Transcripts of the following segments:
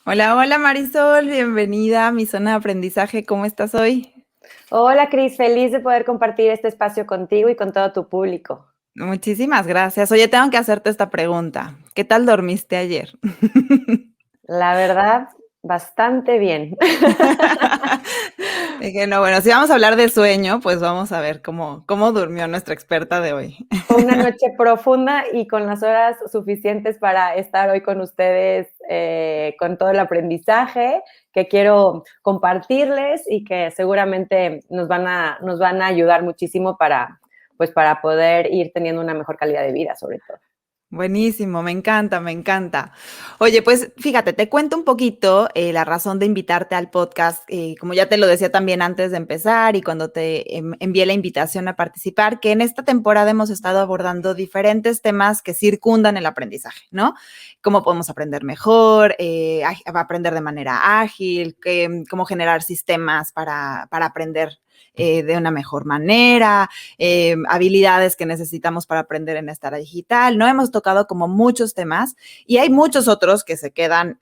Hola, hola Marisol, bienvenida a mi zona de aprendizaje. ¿Cómo estás hoy? Hola Cris, feliz de poder compartir este espacio contigo y con todo tu público. Muchísimas gracias. Oye, tengo que hacerte esta pregunta. ¿Qué tal dormiste ayer? La verdad, bastante bien. Dije, no, bueno, si vamos a hablar de sueño, pues vamos a ver cómo durmió nuestra experta de hoy. Fue una noche profunda y con las horas suficientes para estar hoy con ustedes con todo el aprendizaje que quiero compartirles y que seguramente nos van a ayudar muchísimo para poder ir teniendo una mejor calidad de vida, sobre todo. Buenísimo, me encanta, me encanta. Oye, pues fíjate, te cuento un poquito la razón de invitarte al podcast, como ya te lo decía también antes de empezar y cuando te envié la invitación a participar, que en esta temporada hemos estado abordando diferentes temas que circundan el aprendizaje, ¿no? Cómo podemos aprender mejor, aprender de manera ágil, cómo generar sistemas para aprender de una mejor manera, habilidades que necesitamos para aprender en esta era digital, ¿no? Hemos tocado como muchos temas y hay muchos otros que se quedan,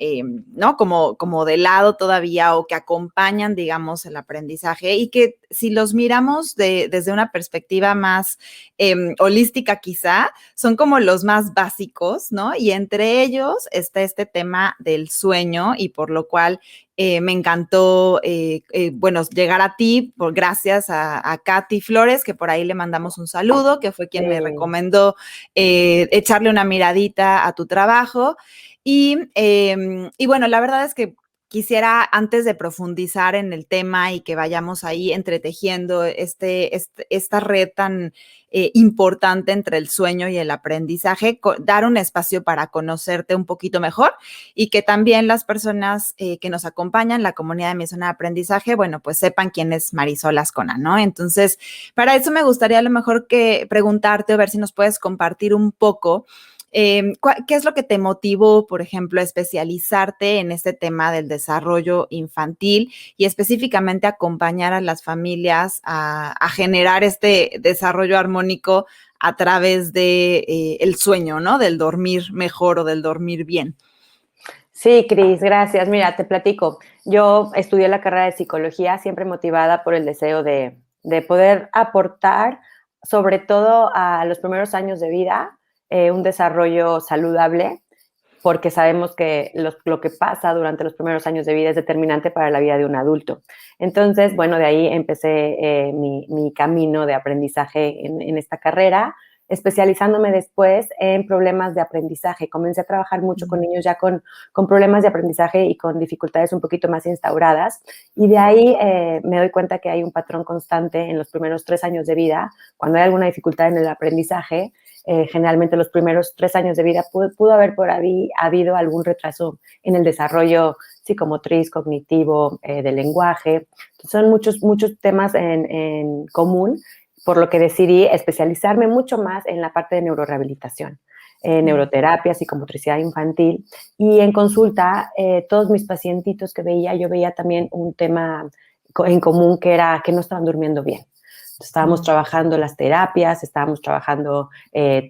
¿no? Como de lado todavía o que acompañan, digamos, el aprendizaje y que si los miramos desde una perspectiva más holística quizá, son como los más básicos, ¿no? Y entre ellos está este tema del sueño y por lo cual me encantó, bueno, llegar a ti, gracias a Katy Flores, que por ahí le mandamos un saludo, que fue quien me Sí. recomendó echarle una miradita a tu trabajo. Y bueno, la verdad es que quisiera, antes de profundizar en el tema y que vayamos ahí entretejiendo esta red tan importante entre el sueño y el aprendizaje, dar un espacio para conocerte un poquito mejor y que también las personas que nos acompañan, la comunidad de mi zona de aprendizaje, bueno, pues sepan quién es Marisol Ascona, ¿no? Entonces, para eso me gustaría a lo mejor que preguntarte o ver si nos puedes compartir un poco ¿qué es lo que te motivó, por ejemplo, a especializarte en este tema del desarrollo infantil y específicamente acompañar a las familias a generar este desarrollo armónico a través de el sueño, ¿no? Del dormir mejor o del dormir bien. Sí, Cris, gracias. Mira, te platico. Yo estudié la carrera de psicología, siempre motivada por el deseo de poder aportar, sobre todo a los primeros años de vida, un desarrollo saludable, porque sabemos que lo que pasa durante los primeros años de vida es determinante para la vida de un adulto. Entonces, bueno, de ahí empecé mi camino de aprendizaje en esta carrera, especializándome después en problemas de aprendizaje. Comencé a trabajar mucho con niños ya con problemas de aprendizaje y con dificultades un poquito más instauradas. Y de ahí me doy cuenta que hay un patrón constante en los primeros 3 años de vida, cuando hay alguna dificultad en el aprendizaje. Generalmente los primeros 3 años de vida pudo haber por ahí habido algún retraso en el desarrollo psicomotriz, cognitivo, del lenguaje. Son muchos temas en común, por lo que decidí especializarme mucho más en la parte de neurorehabilitación, neuroterapia, psicomotricidad infantil, y en consulta todos mis pacientitos que veía, yo veía también un tema en común que era que no estaban durmiendo bien. Estábamos trabajando las terapias, estábamos trabajando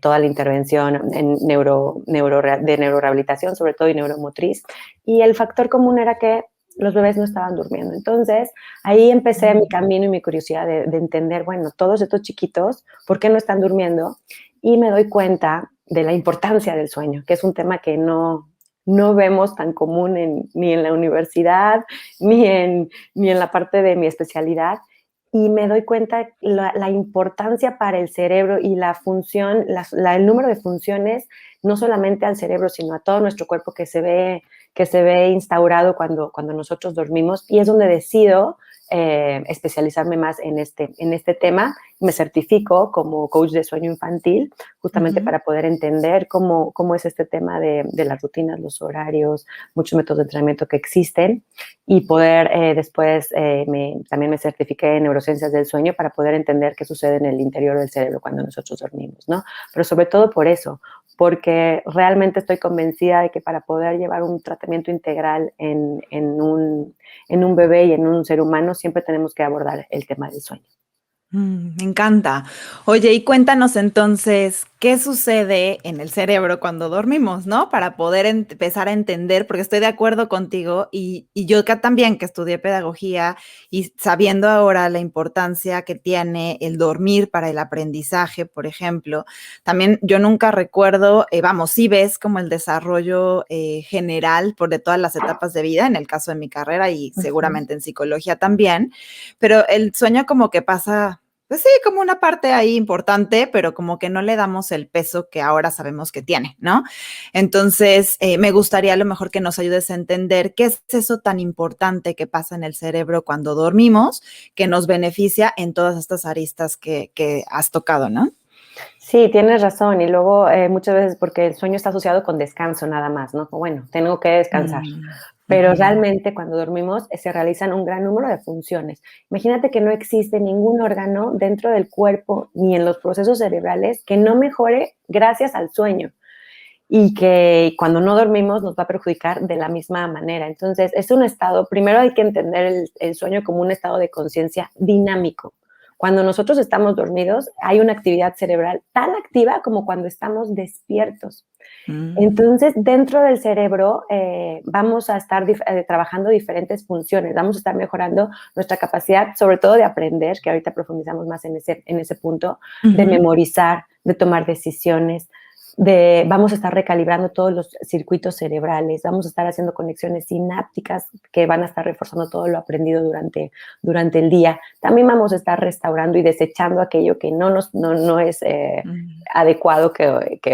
toda la intervención en de neurorehabilitación, sobre todo y neuromotriz, y el factor común era que los bebés no estaban durmiendo. Entonces, ahí empecé mi camino y mi curiosidad de entender, bueno, todos estos chiquitos, ¿por qué no están durmiendo? Y me doy cuenta de la importancia del sueño, que es un tema que no vemos tan común ni en la universidad, ni en la parte de mi especialidad, y me doy cuenta la importancia para el cerebro y la función, el número de funciones, no solamente al cerebro, sino a todo nuestro cuerpo que se ve instaurado cuando nosotros dormimos, y es donde decido especializarme más en este tema. Me certifico como coach de sueño infantil, justamente Ujú. para poder entender cómo es este tema de las rutinas, los horarios, muchos métodos de entrenamiento que existen, y poder después también me certifiqué en neurociencias del sueño para poder entender qué sucede en el interior del cerebro cuando nosotros dormimos, ¿no? Pero sobre todo por eso, porque realmente estoy convencida de que para poder llevar un tratamiento integral en un bebé y en un ser humano, siempre tenemos que abordar el tema del sueño. Me encanta. Oye, y cuéntanos entonces, qué sucede en el cerebro cuando dormimos, ¿no? Para poder empezar a entender, porque estoy de acuerdo contigo y yo también que estudié pedagogía y sabiendo ahora la importancia que tiene el dormir para el aprendizaje, por ejemplo, también yo nunca recuerdo, vamos, sí ves como el desarrollo general por de todas las etapas de vida, en el caso de mi carrera y seguramente en psicología también, pero el sueño como que pasa pues sí, como una parte ahí importante, pero como que no le damos el peso que ahora sabemos que tiene, ¿no? Entonces, me gustaría a lo mejor que nos ayudes a entender qué es eso tan importante que pasa en el cerebro cuando dormimos, que nos beneficia en todas estas aristas que has tocado, ¿no? Sí, tienes razón. Y luego muchas veces porque el sueño está asociado con descanso nada más, ¿no? Bueno, tengo que descansar. Pero realmente cuando dormimos se realizan un gran número de funciones. Imagínate que no existe ningún órgano dentro del cuerpo ni en los procesos cerebrales que no mejore gracias al sueño y que cuando no dormimos nos va a perjudicar de la misma manera. Entonces, es un estado, primero hay que entender el sueño como un estado de conciencia dinámico. Cuando nosotros estamos dormidos, hay una actividad cerebral tan activa como cuando estamos despiertos. Entonces, dentro del cerebro vamos a estar trabajando diferentes funciones, vamos a estar mejorando nuestra capacidad, sobre todo de aprender, que ahorita profundizamos más en ese punto, de memorizar, de tomar decisiones, vamos a estar recalibrando todos los circuitos cerebrales, vamos a estar haciendo conexiones sinápticas que van a estar reforzando todo lo aprendido durante el día. También vamos a estar restaurando y desechando aquello que no es adecuado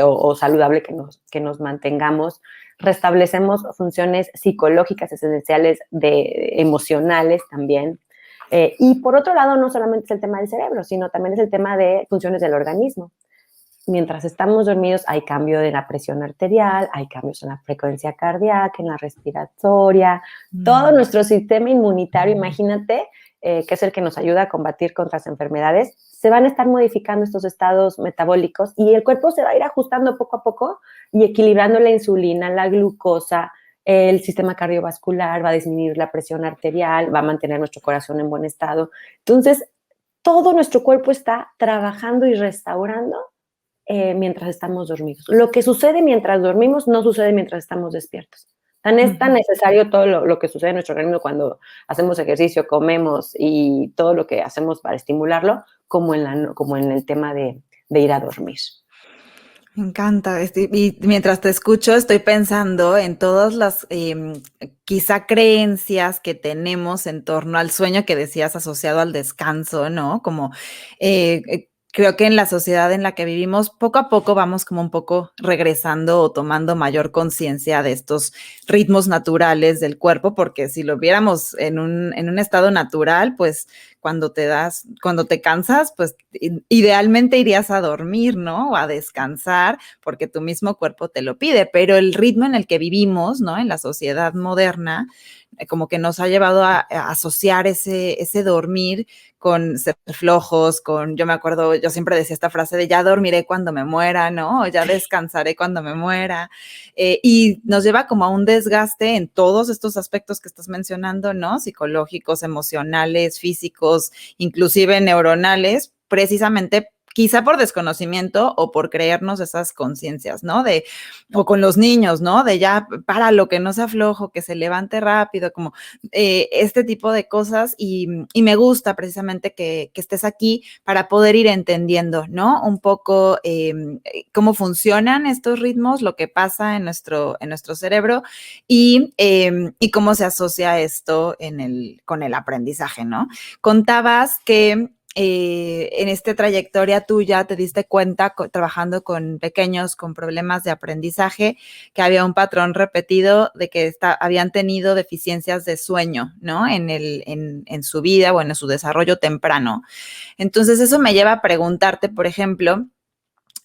o saludable que nos mantengamos. Restablecemos funciones psicológicas esenciales, emocionales también. Y por otro lado, no solamente es el tema del cerebro, sino también es el tema de funciones del organismo. Mientras estamos dormidos hay cambio de la presión arterial, hay cambios en la frecuencia cardíaca, en la respiratoria, todo nuestro sistema inmunitario, imagínate, que es el que nos ayuda a combatir contra las enfermedades, se van a estar modificando estos estados metabólicos y el cuerpo se va a ir ajustando poco a poco y equilibrando la insulina, la glucosa, el sistema cardiovascular, va a disminuir la presión arterial, va a mantener nuestro corazón en buen estado. Entonces, todo nuestro cuerpo está trabajando y restaurando mientras estamos dormidos. Lo que sucede mientras dormimos no sucede mientras estamos despiertos. Es tan necesario todo lo que sucede en nuestro organismo cuando hacemos ejercicio, comemos y todo lo que hacemos para estimularlo, como en el tema de ir a dormir. Me encanta. Y mientras te escucho, estoy pensando en todas las quizá creencias que tenemos en torno al sueño que decías asociado al descanso, ¿no? Como creo que en la sociedad en la que vivimos, poco a poco vamos como un poco regresando o tomando mayor conciencia de estos ritmos naturales del cuerpo, porque si lo viéramos en un estado natural, pues cuando te cansas, pues idealmente irías a dormir, ¿no? O a descansar, porque tu mismo cuerpo te lo pide, pero el ritmo en el que vivimos, ¿no? En la sociedad moderna, como que nos ha llevado a asociar ese dormir con ser flojos, yo me acuerdo, yo siempre decía esta frase de ya dormiré cuando me muera, ¿no? O ya descansaré cuando me muera. Y nos lleva como a un desgaste en todos estos aspectos que estás mencionando, ¿no? Psicológicos, emocionales, físicos, inclusive neuronales, precisamente quizá por desconocimiento o por creernos esas conciencias, ¿no? O con los niños, ¿no? De ya, para lo que no sea flojo, que se levante rápido, como este tipo de cosas y me gusta precisamente que estés aquí para poder ir entendiendo, ¿no? Un poco cómo funcionan estos ritmos, lo que pasa en nuestro cerebro y cómo se asocia esto con el aprendizaje, ¿no? Contabas que en esta trayectoria tuya te diste cuenta trabajando con pequeños con problemas de aprendizaje que había un patrón repetido de que habían tenido deficiencias de sueño, ¿no? En su vida o en su desarrollo temprano. Entonces eso me lleva a preguntarte, por ejemplo,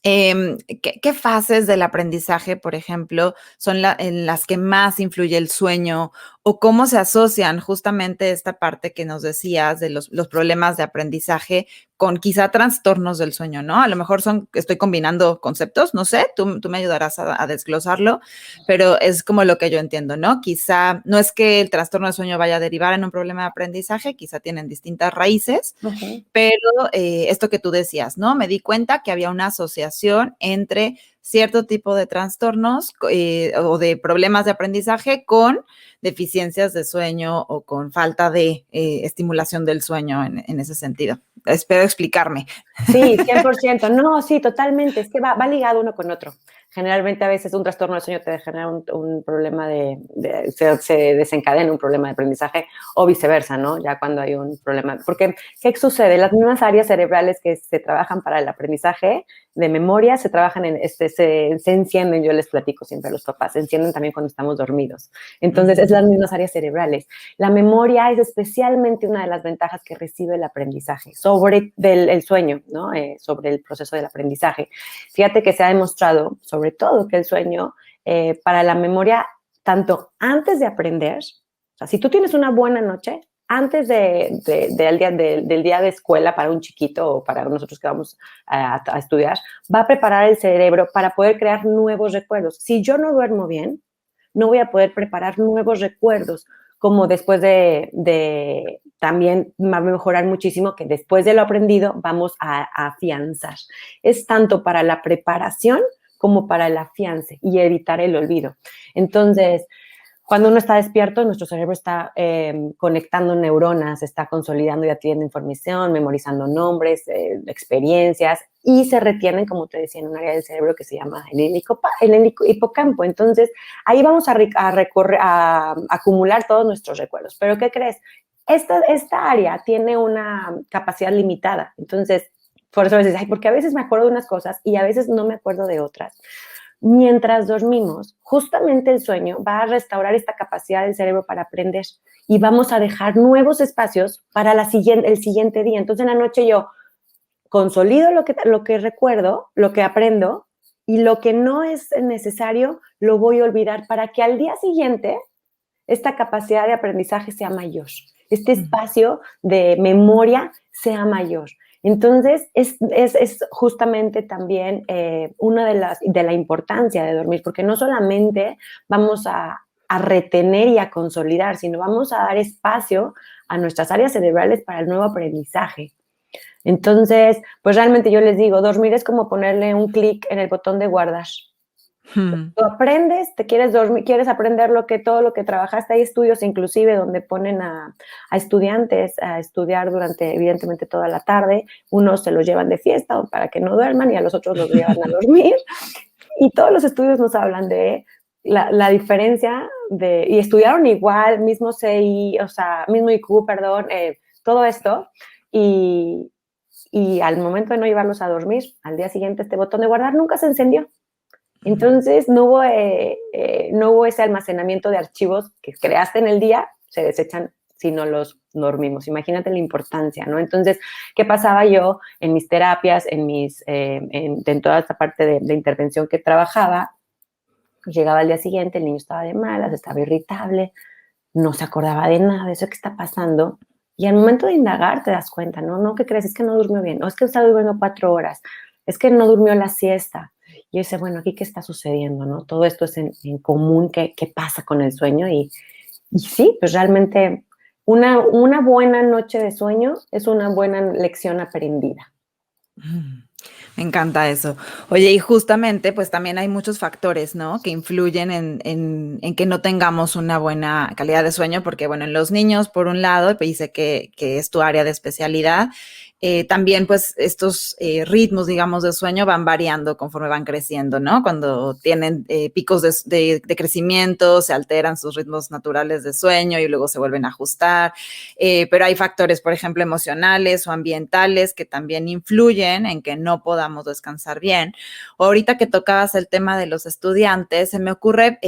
¿qué fases del aprendizaje, por ejemplo, son en las que más influye el sueño o cómo se asocian justamente esta parte que nos decías de los problemas de aprendizaje con quizá trastornos del sueño, ¿no? A lo mejor estoy combinando conceptos, no sé, tú me ayudarás a desglosarlo, pero es como lo que yo entiendo, ¿no? Quizá no es que el trastorno del sueño vaya a derivar en un problema de aprendizaje, quizá tienen distintas raíces, pero esto que tú decías, ¿no? Me di cuenta que había una asociación entre cierto tipo de trastornos o de problemas de aprendizaje con deficiencias de sueño o con falta de estimulación del sueño en ese sentido. Espero explicarme. Sí, 100%. No, sí, totalmente. Es que va ligado uno con otro. Generalmente a veces un trastorno del sueño te genera un problema se desencadena un problema de aprendizaje o viceversa, ¿no? Ya cuando hay un problema. Porque, ¿qué sucede? Las mismas áreas cerebrales que se trabajan para el aprendizaje de memoria se trabajan se encienden, yo les platico siempre a los papás, se encienden también cuando estamos dormidos. Entonces, es las mismas áreas cerebrales. La memoria es especialmente una de las ventajas que recibe el aprendizaje sobre el sueño, ¿no? Sobre el proceso del aprendizaje. Fíjate que se ha demostrado, sobre todo, que el sueño para la memoria, tanto antes de aprender, o sea, si tú tienes una buena noche, antes del día de escuela para un chiquito o para nosotros que vamos a estudiar, va a preparar el cerebro para poder crear nuevos recuerdos. Si yo no duermo bien, no voy a poder preparar nuevos recuerdos, como después también va a mejorar muchísimo que después de lo aprendido vamos a afianzar. Es tanto para la preparación como para el afiance y evitar el olvido. Entonces, cuando uno está despierto, nuestro cerebro está conectando neuronas, está consolidando y adquiriendo información, memorizando nombres, experiencias, y se retienen, como te decía, en un área del cerebro que se llama el hipocampo. Entonces, ahí vamos a acumular todos nuestros recuerdos. Pero, ¿qué crees? Esta área tiene una capacidad limitada. Entonces, por eso a veces, porque a veces me acuerdo de unas cosas y a veces no me acuerdo de otras. Mientras dormimos, justamente el sueño va a restaurar esta capacidad del cerebro para aprender y vamos a dejar nuevos espacios para el siguiente día. Entonces, en la noche yo consolido lo que recuerdo, lo que aprendo, y lo que no es necesario lo voy a olvidar para que al día siguiente esta capacidad de aprendizaje sea mayor, este espacio de memoria sea mayor. Entonces, es justamente también una de la importancia de dormir, porque no solamente vamos a retener y a consolidar, sino vamos a dar espacio a nuestras áreas cerebrales para el nuevo aprendizaje. Entonces, pues realmente yo les digo, dormir es como ponerle un clic en el botón de guardar. Tú aprendes, te quieres dormir, quieres aprender todo lo que trabajaste. Hay estudios inclusive donde ponen a estudiantes a estudiar durante, evidentemente, toda la tarde. Unos se los llevan de fiesta para que no duerman y a los otros los llevan a dormir. Y todos los estudios nos hablan de la diferencia y estudiaron igual, mismo CI, o sea, mismo IQ, perdón, todo esto. Y al momento de no llevarlos a dormir, al día siguiente este botón de guardar nunca se encendió. Entonces, no hubo ese almacenamiento de archivos que creaste en el día, se desechan si no los dormimos. Imagínate la importancia, ¿no? Entonces, ¿qué pasaba yo en mis terapias, en toda esta parte de intervención que trabajaba? Llegaba al día siguiente, el niño estaba de malas, estaba irritable, no se acordaba de nada de eso que está pasando. Y al momento de indagar te das cuenta, ¿no? ¿Qué crees? Es que no durmió bien, o es que está durmiendo 4 horas, es que no durmió la siesta. Y yo decía, bueno, ¿aquí qué está sucediendo, no? Todo esto es en común, ¿qué pasa con el sueño? Y sí, pues realmente una buena noche de sueño es una buena lección aprendida. Me encanta eso. Oye, y justamente, pues también hay muchos factores, ¿no? Que influyen en que no tengamos una buena calidad de sueño, porque, bueno, en los niños, por un lado, pues dice que es tu área de especialidad, también, pues, estos ritmos, digamos, de sueño van variando conforme van creciendo, ¿no? Cuando tienen picos de crecimiento, se alteran sus ritmos naturales de sueño y luego se vuelven a ajustar. Pero hay factores, por ejemplo, emocionales o ambientales que también influyen en que no podamos descansar bien. Ahorita que tocabas el tema de los estudiantes, se me ocurre,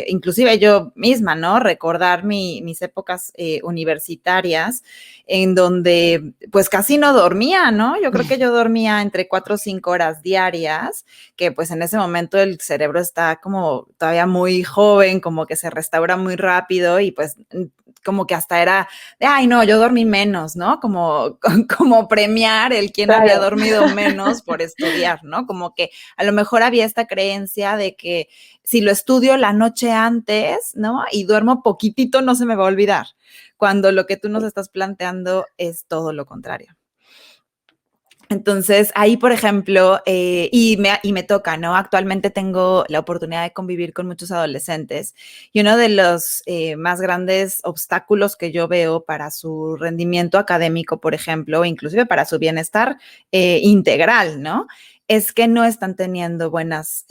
inclusive yo misma, ¿no? Recordar mis épocas universitarias en donde pues casi no dormía, ¿no? Yo creo que yo dormía entre 4 o 5 horas diarias, que pues en ese momento el cerebro está como todavía muy joven, como que se restaura muy rápido y pues como que hasta era de, ay, no, yo dormí menos, ¿no? Como premiar el quien había Claro. dormido menos por estudiar, ¿no? Como que a lo mejor había esta creencia de que si lo estudio la noche antes, ¿no? Y duermo poquitito, no se me va a olvidar, cuando lo que tú nos estás planteando es todo lo contrario. Entonces, ahí, por ejemplo, y me toca, ¿no? Actualmente tengo la oportunidad de convivir con muchos adolescentes y uno de los más grandes obstáculos que yo veo para su rendimiento académico, por ejemplo, inclusive para su bienestar integral, ¿no? Es que no están teniendo buenos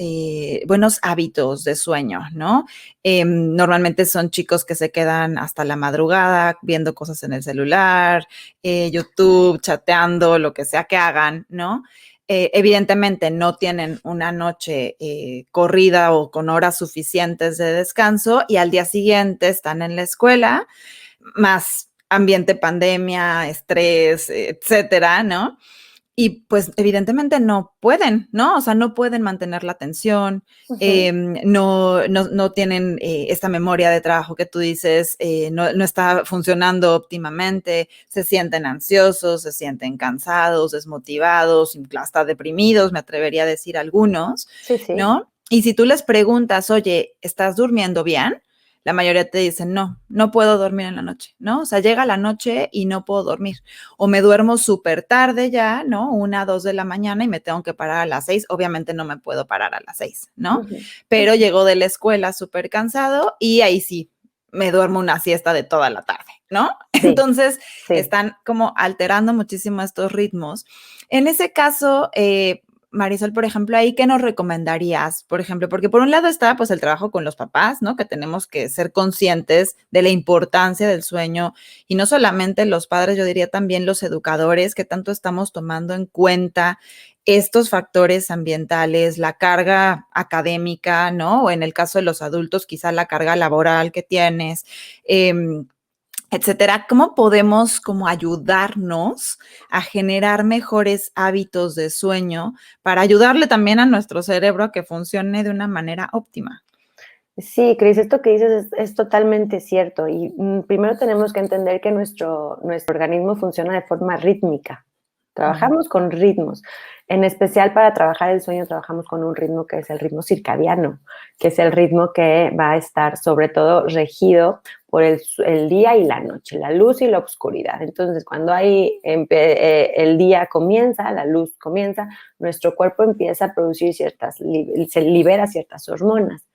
hábitos de sueño, ¿no? Normalmente son chicos que se quedan hasta la madrugada viendo cosas en el celular, YouTube, chateando, lo que sea que hagan, ¿no? Evidentemente no tienen una noche corrida o con horas suficientes de descanso y al día siguiente están en la escuela, más ambiente pandemia, estrés, etcétera, ¿no? Y pues evidentemente no pueden, ¿no? O sea, no pueden mantener la atención, no tienen esta memoria de trabajo que tú dices, no está funcionando óptimamente, se sienten ansiosos, se sienten cansados, desmotivados, hasta deprimidos, me atrevería a decir algunos, Sí, sí. ¿no? Y si tú les preguntas, oye, ¿estás durmiendo bien? La mayoría te dicen, no, no puedo dormir en la noche, ¿no? O sea, llega la noche y no puedo dormir. O me duermo súper tarde ya, ¿no? 1, 2 de la mañana y me tengo que parar a las 6. Obviamente no me puedo parar a las 6, ¿no? Uh-huh. Pero llego de la escuela súper cansado y ahí sí, me duermo una siesta de toda la tarde, ¿no? Sí, Entonces, sí. están como alterando muchísimo estos ritmos. En ese caso, Marisol, por ejemplo, ahí, ¿qué nos recomendarías? Por ejemplo, porque por un lado está pues el trabajo con los papás, ¿no? Que tenemos que ser conscientes de la importancia del sueño y no solamente los padres, yo diría también los educadores, que tanto estamos tomando en cuenta estos factores ambientales, la carga académica, ¿no? O en el caso de los adultos, quizá la carga laboral que tienes, etcétera. ¿Cómo podemos como ayudarnos a generar mejores hábitos de sueño para ayudarle también a nuestro cerebro a que funcione de una manera óptima? Sí, Cris, esto que dices es totalmente cierto. Y primero tenemos que entender que nuestro organismo funciona de forma rítmica. Trabajamos con ritmos. En especial para trabajar el sueño, trabajamos con un ritmo que es el ritmo circadiano, que es el ritmo que va a estar sobre todo regido por el día y la noche, la luz y la oscuridad. Entonces, cuando el día comienza, la luz comienza, nuestro cuerpo empieza a producir se libera ciertas hormonas.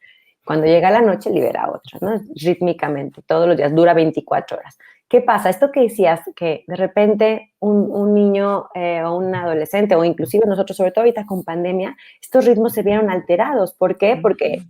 Cuando llega la noche, libera otras, ¿no? Rítmicamente, todos los días, dura 24 horas. ¿Qué pasa? Esto que decías, que de repente un niño o un adolescente, o inclusive nosotros, sobre todo ahorita con pandemia, estos ritmos se vieron alterados. ¿Por qué? Porque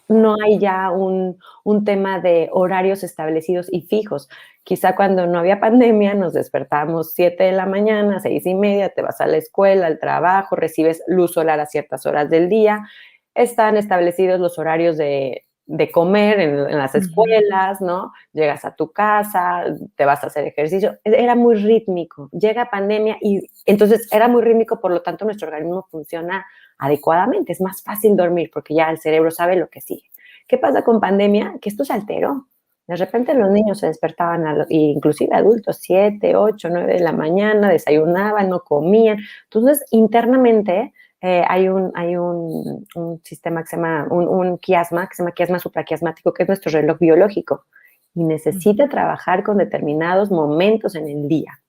no hay ya un tema de horarios establecidos y fijos. Quizá cuando no había pandemia nos despertábamos 7 de la mañana, 6:30, te vas a la escuela, al trabajo, recibes luz solar a ciertas horas del día. Están establecidos los horarios de comer en las escuelas, ¿no? Llegas a tu casa, te vas a hacer ejercicio. Era muy rítmico. Llega pandemia y entonces era muy rítmico, por lo tanto nuestro organismo funciona adecuadamente. Es más fácil dormir porque ya el cerebro sabe lo que sigue. ¿Qué pasa con pandemia? Que esto se alteró. De repente los niños se despertaban, inclusive adultos, 7, 8, 9 de la mañana, desayunaban, no comían. Entonces, internamente hay un sistema que se llama, un quiasma, que se llama quiasma supraquiasmático, que es nuestro reloj biológico, y necesita trabajar con determinados momentos en el día.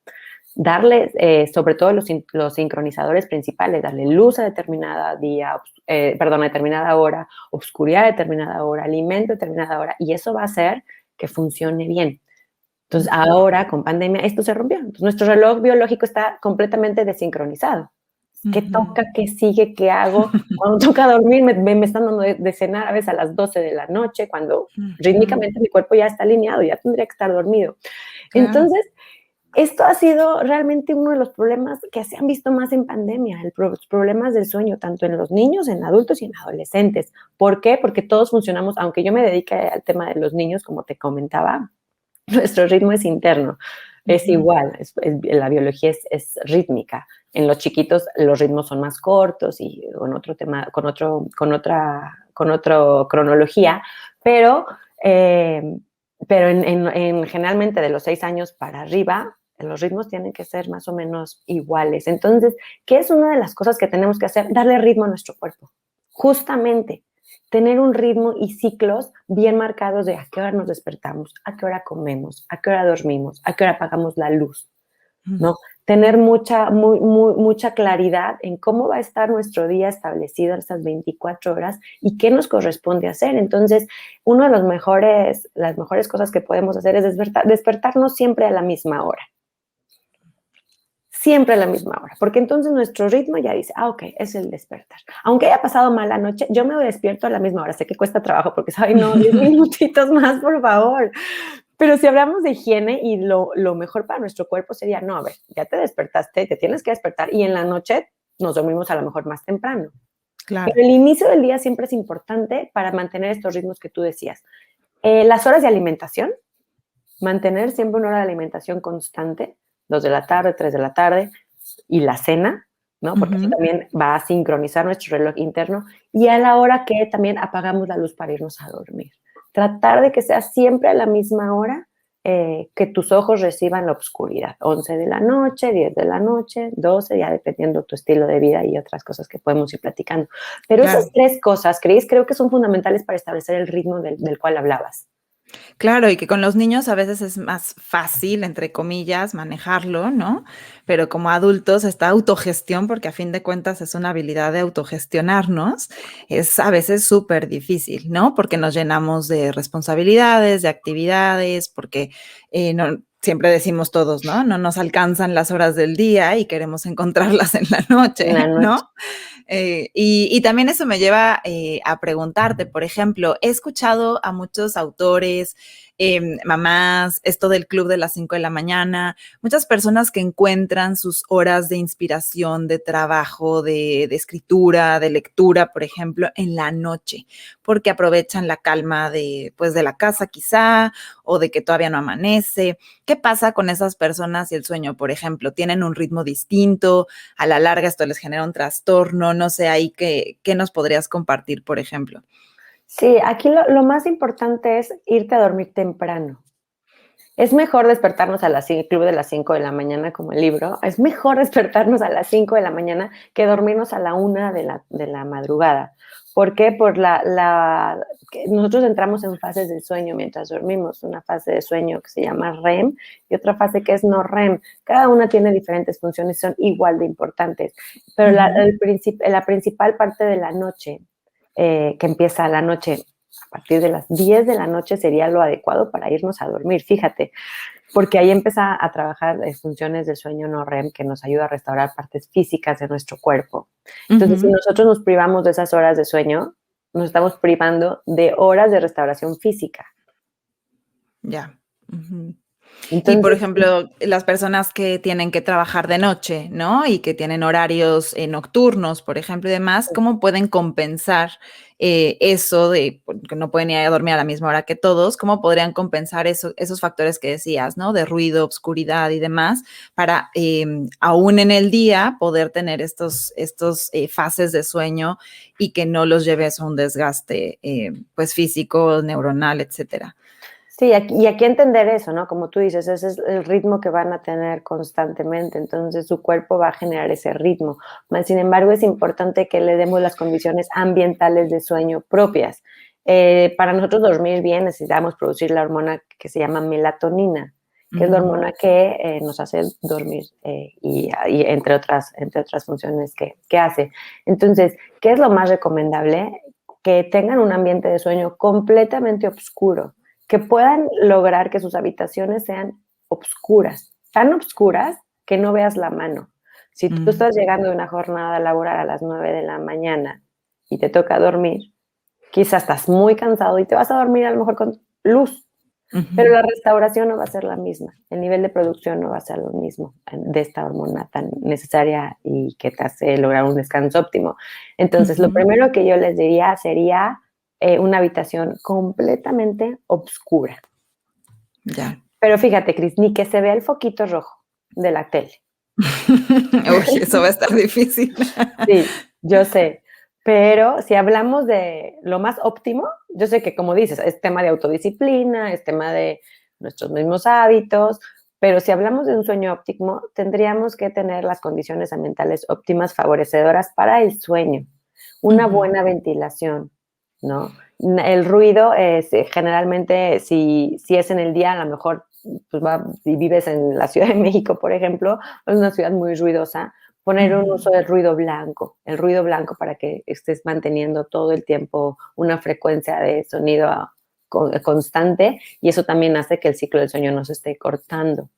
Darle, sobre todo los sincronizadores principales, darle luz a determinada a determinada hora, oscuridad a determinada hora, alimento a determinada hora, y eso va a hacer que funcione bien. Entonces, ahora con pandemia, esto se rompió. Entonces, nuestro reloj biológico está completamente desincronizado. ¿Qué toca? ¿Qué sigue? ¿Qué hago? Cuando toca dormir, me están dando de cenar a veces a las 12 de la noche, cuando rítmicamente mi cuerpo ya está alineado, ya tendría que estar dormido. Claro. Entonces, esto ha sido realmente uno de los problemas que se han visto más en pandemia, los problemas del sueño, tanto en los niños, en adultos y en adolescentes. ¿Por qué? Porque todos funcionamos, aunque yo me dedique al tema de los niños, como te comentaba, nuestro ritmo es interno. es igual, la biología es rítmica. En los chiquitos los ritmos son más cortos y con otro tema, con otra cronología, pero generalmente de los 6 años para arriba, los ritmos tienen que ser más o menos iguales. Entonces, ¿qué es una de las cosas que tenemos que hacer? Darle ritmo a nuestro cuerpo. Justamente, tener un ritmo y ciclos bien marcados de a qué hora nos despertamos, a qué hora comemos, a qué hora dormimos, a qué hora apagamos la luz, ¿no? Tener mucha claridad en cómo va a estar nuestro día establecido estas 24 horas y qué nos corresponde hacer. Entonces, una de las mejores cosas que podemos hacer es despertarnos siempre a la misma hora. Siempre a la misma hora, porque entonces nuestro ritmo ya dice, ok, es el despertar. Aunque haya pasado mala noche, yo me despierto a la misma hora. Sé que cuesta trabajo porque, ay, no, 10 minutitos más, por favor. Pero si hablamos de higiene y lo mejor para nuestro cuerpo sería, no, a ver, ya te despertaste, te tienes que despertar y en la noche nos dormimos a lo mejor más temprano. Claro. Pero el inicio del día siempre es importante para mantener estos ritmos que tú decías. Las horas de alimentación, mantener siempre una hora de alimentación constante, 2 de la tarde, 3 de la tarde, y la cena, ¿no? Porque eso también va a sincronizar nuestro reloj interno, y a la hora que también apagamos la luz para irnos a dormir. Tratar de que sea siempre a la misma hora que tus ojos reciban la oscuridad. 11 de la noche, 10 de la noche, 12, ya dependiendo tu estilo de vida y otras cosas que podemos ir platicando. Pero Claro. esas 3 cosas, Cris, creo que son fundamentales para establecer el ritmo del cual hablabas. Claro, y que con los niños a veces es más fácil, entre comillas, manejarlo, ¿no? Pero como adultos, esta autogestión, porque a fin de cuentas es una habilidad de autogestionarnos, es a veces súper difícil, ¿no? Porque nos llenamos de responsabilidades, de actividades, porque no, siempre decimos todos, ¿no? No nos alcanzan las horas del día y queremos encontrarlas en la noche, En la noche. ¿no? Y también eso me lleva a preguntarte, por ejemplo, he escuchado a muchos autores, mamás, esto del club de las 5 de la mañana, muchas personas que encuentran sus horas de inspiración, de trabajo, de escritura, de lectura, por ejemplo, en la noche, porque aprovechan la calma pues, de la casa quizá, o de que todavía no amanece. ¿Qué pasa con esas personas y el sueño, por ejemplo? ¿Tienen un ritmo distinto? A la larga esto les genera un trastorno, no sé, ahí qué nos podrías compartir, por ejemplo. Sí, aquí lo más importante es irte a dormir temprano. Es mejor despertarnos a club de las 5 de la mañana, como el libro. Es mejor despertarnos a las 5 de la mañana que dormirnos a la 1 de la madrugada. ¿Por qué? Que nosotros entramos en fases de sueño mientras dormimos. Una fase de sueño que se llama REM y otra fase que es no REM. Cada una tiene diferentes funciones y son igual de importantes. Pero la principal parte de la noche, que empieza la noche a partir de las 10 de la noche, sería lo adecuado para irnos a dormir, fíjate, porque ahí empieza a trabajar funciones del sueño no REM que nos ayuda a restaurar partes físicas de nuestro cuerpo. Entonces, si nosotros nos privamos de esas horas de sueño, nos estamos privando de horas de restauración física. Ya. Entonces, y, por ejemplo, las personas que tienen que trabajar de noche, ¿no? Y que tienen horarios nocturnos, por ejemplo, y demás, ¿cómo pueden compensar eso de que no pueden ir a dormir a la misma hora que todos? ¿Cómo podrían compensar esos factores que decías, ¿no? De ruido, obscuridad y demás, para aún en el día poder tener estos fases de sueño y que no los lleves a un desgaste pues físico, neuronal, etcétera? sí, y aquí entender eso, ¿no? Como tú dices, ese es el ritmo que van a tener constantemente, entonces su cuerpo va a generar ese ritmo. Sin embargo, es importante que le demos las condiciones ambientales de sueño propias. Para nosotros dormir bien necesitamos producir la hormona que se llama melatonina, que es la hormona que nos hace dormir y entre otras funciones que hace. Entonces, ¿qué es lo más recomendable? Que tengan un ambiente de sueño completamente oscuro, que puedan lograr que sus habitaciones sean obscuras, tan obscuras que no veas la mano. Si tú estás llegando de una jornada laboral a las 9 de la mañana y te toca dormir, quizás estás muy cansado y te vas a dormir a lo mejor con luz, pero la restauración no va a ser la misma, el nivel de producción no va a ser lo mismo de esta hormona tan necesaria y que te hace lograr un descanso óptimo. Entonces, lo primero que yo les diría sería una habitación completamente oscura. Ya. Pero fíjate, Cris, ni que se vea el foquito rojo de la tele. Uy, eso va a estar difícil. Sí, yo sé. Pero si hablamos de lo más óptimo, yo sé que, como dices, es tema de autodisciplina, es tema de nuestros mismos hábitos, pero si hablamos de un sueño óptimo, tendríamos que tener las condiciones ambientales óptimas favorecedoras para el sueño, una buena ventilación, ¿no? El ruido es generalmente, si es en el día, a lo mejor pues si vives en la Ciudad de México, por ejemplo, es una ciudad muy ruidosa, poner un uso del ruido blanco, el ruido blanco para que estés manteniendo todo el tiempo una frecuencia de sonido constante, y eso también hace que el ciclo del sueño no se esté cortando.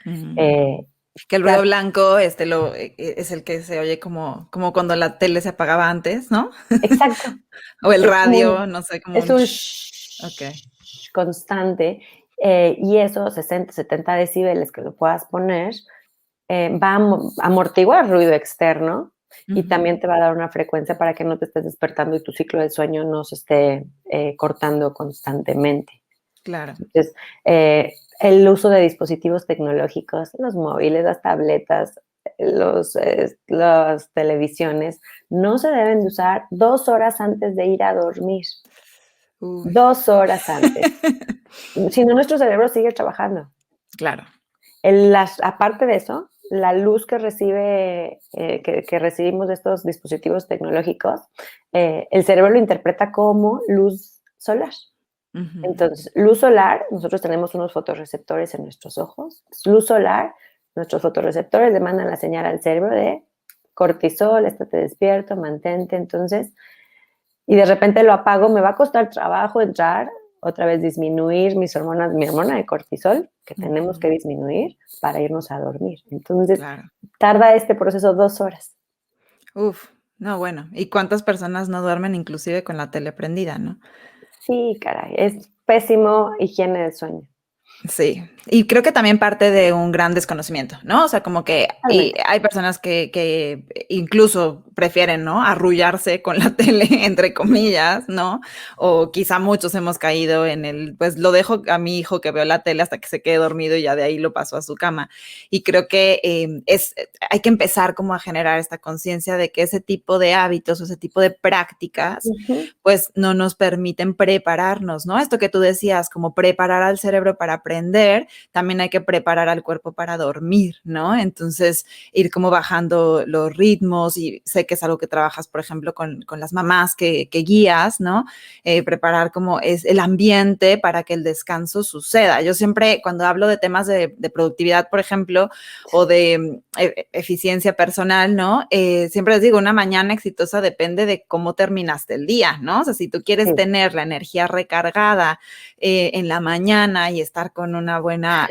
Que el ruido blanco es el que se oye como cuando la tele se apagaba antes, ¿no? Exacto. O el radio, no sé, como Es un un okay. Constante, y esos 60, 70 decibeles que lo puedas poner va a amortiguar ruido externo y también te va a dar una frecuencia para que no te estés despertando y tu ciclo de sueño no se esté cortando constantemente. Claro. Entonces, el uso de dispositivos tecnológicos, los móviles, las tabletas, las televisiones, no se deben de usar 2 horas antes de ir a dormir. Uy. 2 horas antes. Si no, nuestro cerebro sigue trabajando. Claro. Aparte de eso, la luz que recibimos de estos dispositivos tecnológicos, el cerebro lo interpreta como luz solar. Entonces, luz solar, nosotros tenemos unos fotorreceptores en nuestros ojos. Luz solar, nuestros fotorreceptores le mandan la señal al cerebro de cortisol, estate despierto, mantente. Entonces, y de repente lo apago, me va a costar trabajo entrar, otra vez disminuir mi hormona de cortisol, que tenemos que disminuir para irnos a dormir. Entonces, tarda este proceso 2 horas. Uf, no, bueno, ¿y cuántas personas no duermen inclusive con la tele prendida, no? Sí, caray, es pésimo higiene del sueño. Sí, y creo que también parte de un gran desconocimiento, ¿no? O sea, como que hay personas que incluso prefieren, ¿no? Arrullarse con la tele, entre comillas, ¿no? O quizá muchos hemos caído en pues lo dejo a mi hijo que veo la tele hasta que se quede dormido y ya de ahí lo paso a su cama. Y creo que hay que empezar como a generar esta conciencia de que ese tipo de hábitos o ese tipo de prácticas, pues no nos permiten prepararnos, ¿no? Esto que tú decías, como preparar al cerebro para aprender, también hay que preparar al cuerpo para dormir, ¿no? Entonces, ir como bajando los ritmos, y sé que es algo que trabajas, por ejemplo, con las mamás que guías, ¿no? Preparar como es el ambiente para que el descanso suceda. Yo siempre, cuando hablo de temas de productividad, por ejemplo, o de eficiencia personal, ¿no? Siempre les digo, una mañana exitosa depende de cómo terminaste el día, ¿no? O sea, si tú quieres tener la energía recargada en la mañana y estar con una buena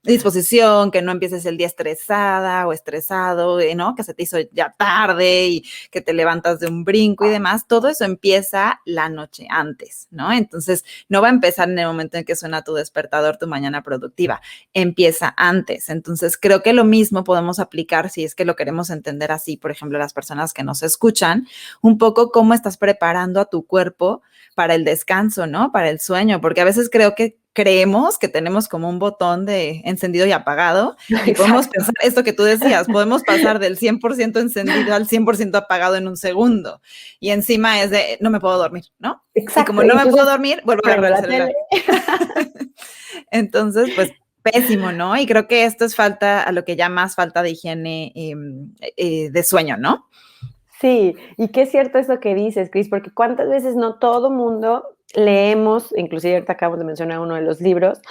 disposición, que no empieces el día estresada o estresado, ¿no? Que se te hizo ya tarde y que te levantas de un brinco y demás, todo eso empieza la noche antes, ¿no? Entonces, no va a empezar en el momento en que suena tu despertador, tu mañana productiva, empieza antes. Entonces, creo que lo mismo podemos aplicar, si es que lo queremos entender así, por ejemplo, las personas que nos escuchan, un poco cómo estás preparando a tu cuerpo para el descanso, ¿no? Para el sueño, porque a veces creemos que tenemos como un botón de encendido y apagado, y podemos pensar esto que tú decías, podemos pasar del 100% encendido al 100% apagado en un segundo, y encima es de, no me puedo dormir, ¿no? Exacto. Y como no me puedo dormir, vuelvo a agarrar el celular. Entonces, pues, pésimo, ¿no? Y creo que esto es a lo que llamas falta de higiene de sueño, ¿no? Sí, y qué cierto es lo que dices, Cris, porque cuántas veces no todo mundo leemos, inclusive ahorita acabamos de mencionar uno de los libros,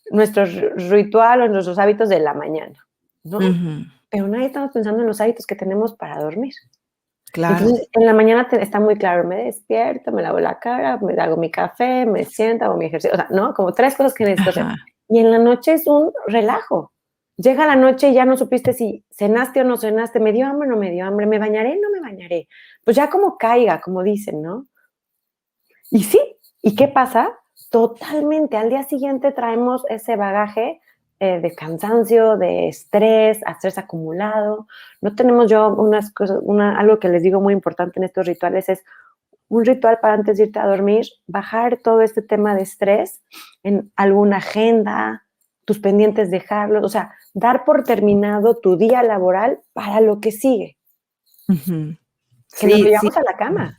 nuestro ritual o nuestros hábitos de la mañana, ¿no? Pero nadie estamos pensando en los hábitos que tenemos para dormir. Claro. Entonces, en la mañana está muy claro, me despierto, me lavo la cara, me hago mi café, me siento, hago mi ejercicio, o sea, ¿no? Como 3 cosas que necesito hacer. Y en la noche es un relajo. Llega la noche y ya no supiste si cenaste o no cenaste, me dio hambre o no me dio hambre, me bañaré o no me bañaré. Pues ya como caiga, como dicen, ¿no? Y sí, ¿y qué pasa? Totalmente, al día siguiente traemos ese bagaje de cansancio, de estrés acumulado. No tenemos unas cosas, algo que les digo muy importante en estos rituales es un ritual para antes de irte a dormir, bajar todo este tema de estrés en alguna agenda, tus pendientes dejarlos, o sea, dar por terminado tu día laboral para lo que sigue, Ujú. que nos lo Sí, sí. llevamos a la cama.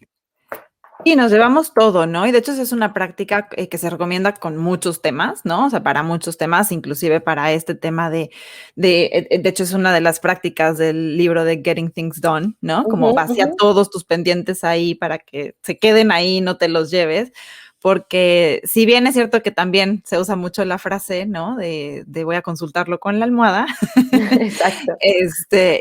Y nos llevamos todo, ¿no? Y de hecho esa es una práctica que se recomienda con muchos temas, ¿no? O sea, para muchos temas, inclusive para este tema de hecho es una de las prácticas del libro de Getting Things Done, ¿no? Ujú, Como vacía ujú. todos tus pendientes ahí para que se queden ahí, no te los lleves. Porque si bien es cierto que también se usa mucho la frase, ¿no? De voy a consultarlo con la almohada, Exacto.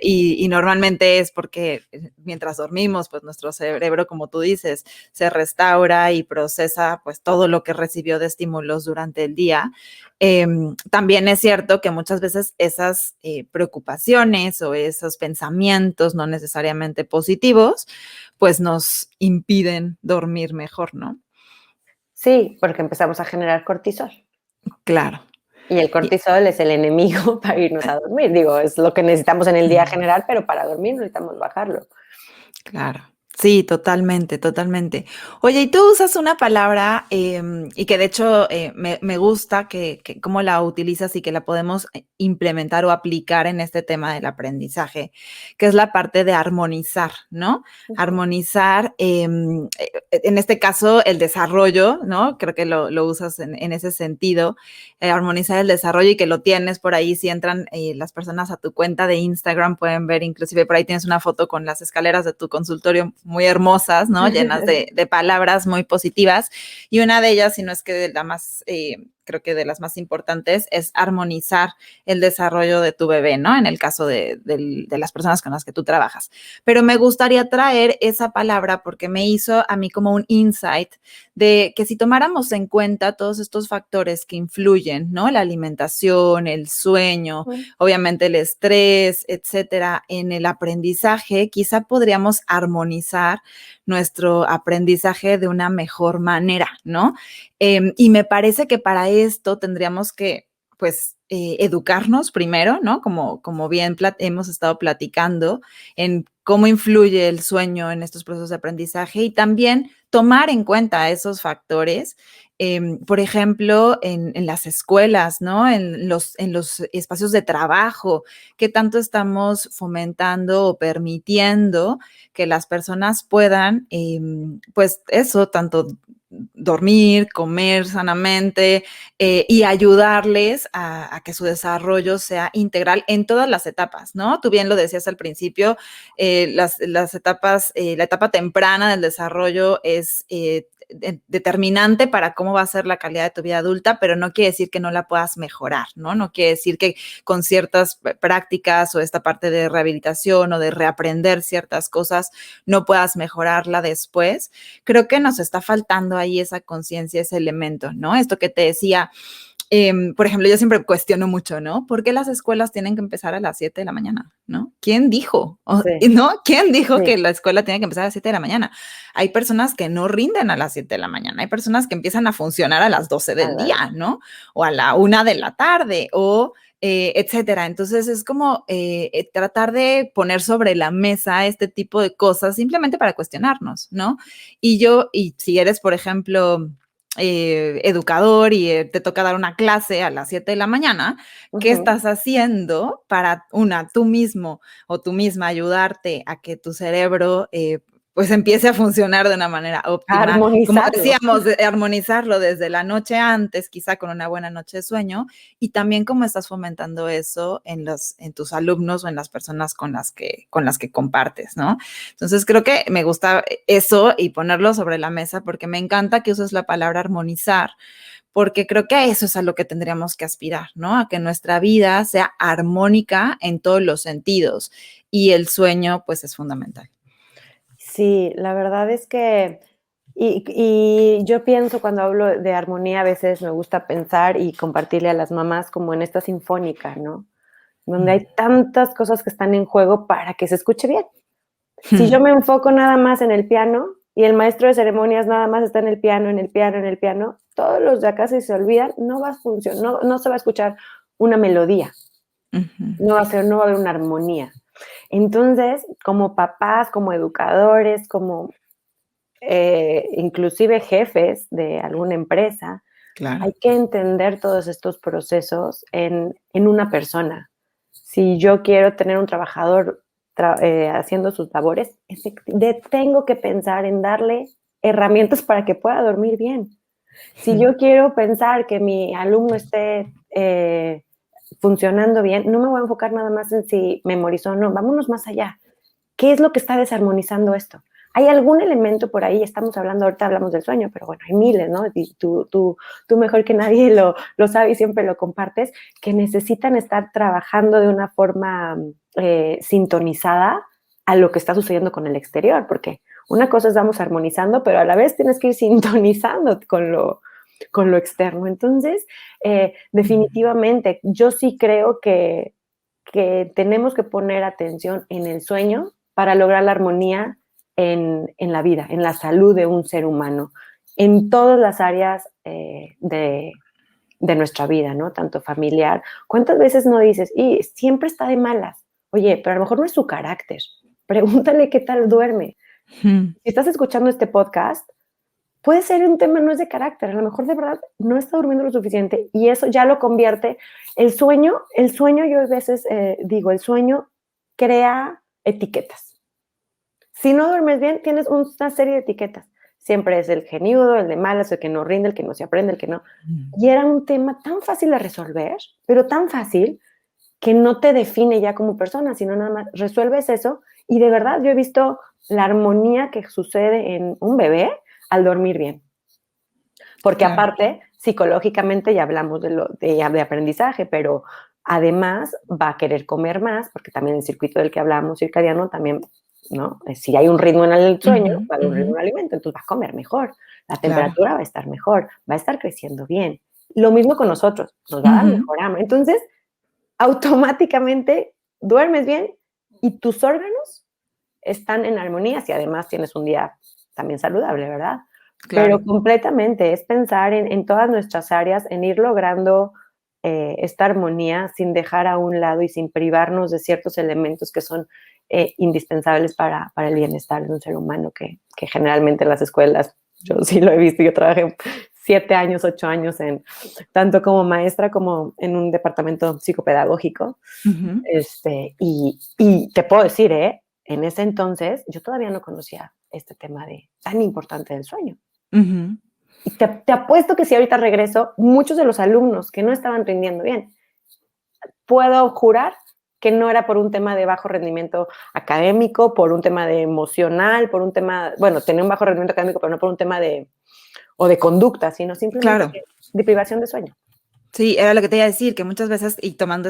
y normalmente es porque mientras dormimos, pues nuestro cerebro, como tú dices, se restaura y procesa pues todo lo que recibió de estímulos durante el día. También es cierto que muchas veces esas preocupaciones o esos pensamientos no necesariamente positivos, pues nos impiden dormir mejor, ¿no? Sí, porque empezamos a generar cortisol. Claro. Y el Y- cortisol es el enemigo para irnos a dormir. Digo, es lo que necesitamos en el día general, pero para dormir necesitamos bajarlo. Claro. Sí, totalmente, totalmente. Oye, y tú usas una palabra y que de hecho me gusta que cómo la utilizas y que la podemos implementar o aplicar en este tema del aprendizaje, que es la parte de armonizar, ¿no? Ujú. Armonizar, en este caso, el desarrollo, ¿no? Creo que lo usas en ese sentido, armonizar el desarrollo y que lo tienes por ahí, si entran las personas a tu cuenta de Instagram pueden ver, inclusive por ahí tienes una foto con las escaleras de tu consultorio muy hermosas, ¿no? Llenas de palabras muy positivas y una de ellas, si no es que de la más, creo que de las más importantes, es armonizar el desarrollo de tu bebé, ¿no? En el caso de las personas con las que tú trabajas. Pero me gustaría traer esa palabra porque me hizo a mí como un insight de que si tomáramos en cuenta todos estos factores que influyen, ¿no? La alimentación, el sueño, obviamente el estrés, etcétera, en el aprendizaje, quizá podríamos armonizar nuestro aprendizaje de una mejor manera, ¿no? Y me parece que para esto tendríamos que, pues, educarnos primero, ¿no? Como bien hemos estado platicando en cómo influye el sueño en estos procesos de aprendizaje y también tomar en cuenta esos factores, por ejemplo, en las escuelas, ¿no? En los espacios de trabajo, qué tanto estamos fomentando o permitiendo que las personas puedan, pues eso, tanto dormir, comer sanamente y ayudarles a que su desarrollo sea integral en todas las etapas, ¿no? Tú bien lo decías al principio, las etapas, la etapa temprana del desarrollo es determinante para cómo va a ser la calidad de tu vida adulta, pero no quiere decir que no la puedas mejorar, ¿no? No quiere decir que con ciertas prácticas o esta parte de rehabilitación o de reaprender ciertas cosas no puedas mejorarla después. Creo que nos está faltando ahí esa conciencia, ese elemento, ¿no? Esto que te decía, por ejemplo, yo siempre cuestiono mucho, ¿no? ¿Por qué las escuelas tienen que empezar a las 7 de la mañana? ¿No? ¿Quién dijo? Sí, ¿No? ¿Quién dijo sí. que la escuela tiene que empezar a las 7 de la mañana? Hay personas que no rinden a las 7 de la mañana, hay personas que empiezan a funcionar a las 12 del día, ¿no? O a la 1 de la tarde, o etcétera. Entonces es como tratar de poner sobre la mesa este tipo de cosas simplemente para cuestionarnos, ¿no? Y si eres, por ejemplo, educador y te toca dar una clase a las 7 de la mañana, ¿qué Ujú. estás haciendo para, tú mismo o tú misma ayudarte a que tu cerebro pues empiece a funcionar de una manera A óptima? Como armonizarlo. decíamos, armonizarlo desde la noche antes, quizá con una buena noche de sueño, y también cómo estás fomentando eso en tus alumnos o en las personas con las que compartes, ¿no? Entonces creo que me gusta eso y ponerlo sobre la mesa porque me encanta que uses la palabra armonizar, porque creo que a eso es a lo que tendríamos que aspirar, ¿no? A que nuestra vida sea armónica en todos los sentidos y el sueño pues es fundamental. Sí, la verdad es que, y yo pienso cuando hablo de armonía, a veces me gusta pensar y compartirle a las mamás como en esta sinfónica, ¿no? Donde hay tantas cosas que están en juego para que se escuche bien. Si yo me enfoco nada más en el piano y el maestro de ceremonias nada más está en el piano, en el piano, en el piano, todos los de acá si se olvidan, no va a funcionar, no se va a escuchar una melodía, no va a haber una armonía. Entonces, como papás, como educadores, como inclusive jefes de alguna empresa, Claro. Hay que entender todos estos procesos en una persona. Si yo quiero tener un trabajador haciendo sus labores, tengo que pensar en darle herramientas para que pueda dormir bien. Si yo quiero pensar que mi alumno esté funcionando bien, no me voy a enfocar nada más en si memorizó o no, vámonos más allá. ¿Qué es lo que está desarmonizando esto? ¿Hay algún elemento por ahí? Estamos hablando, ahorita hablamos del sueño, pero bueno, hay miles, ¿no? Y tú mejor que nadie lo sabes y siempre lo compartes, que necesitan estar trabajando de una forma sintonizada a lo que está sucediendo con el exterior, porque una cosa es vamos armonizando, pero a la vez tienes que ir sintonizando con lo externo. Entonces, definitivamente, yo sí creo que tenemos que poner atención en el sueño para lograr la armonía en la vida, en la salud de un ser humano, en todas las áreas de nuestra vida, ¿no? Tanto familiar. ¿Cuántas veces no dices, y siempre está de malas? Oye, pero a lo mejor no es su carácter. Pregúntale qué tal duerme. Si estás escuchando este podcast, puede ser un tema no es de carácter, a lo mejor de verdad no está durmiendo lo suficiente y eso ya lo convierte. El sueño yo a veces digo, el sueño crea etiquetas. Si no duermes bien, tienes una serie de etiquetas. Siempre es el geniudo, el de malas, el que no rinde, el que no se aprende, el que no. Y era un tema tan fácil de resolver, pero tan fácil que no te define ya como persona, sino nada más resuelves eso y de verdad yo he visto la armonía que sucede en un bebé al dormir bien. Porque claro, aparte, psicológicamente ya hablamos de aprendizaje, pero además va a querer comer más, porque también el circuito del que hablamos circadiano también, ¿no? Si hay un ritmo en el sueño, va a haber un ritmo en el alimento, entonces va a comer mejor, la temperatura va a estar mejor, va a estar creciendo bien. Lo mismo con nosotros, nos va a dar mejor hambre. Entonces, automáticamente duermes bien y tus órganos están en armonía si además tienes un día también saludable, ¿verdad? Claro. Pero completamente, es pensar en todas nuestras áreas, en ir logrando esta armonía sin dejar a un lado y sin privarnos de ciertos elementos que son indispensables para el bienestar de un ser humano, que generalmente en las escuelas, yo sí lo he visto, yo trabajé 7 años, 8 años tanto como maestra como en un departamento psicopedagógico. Y te puedo decir, en ese entonces yo todavía no conocía este tema tan importante del sueño. Y te apuesto que si ahorita regreso, muchos de los alumnos que no estaban rindiendo bien, puedo jurar que no era por un tema de bajo rendimiento académico, por un tema de emocional, por un tema, bueno, tenía un bajo rendimiento académico, pero no por un tema de conducta, sino simplemente de privación de sueño. Sí, era lo que te iba a decir, que muchas veces, y tomando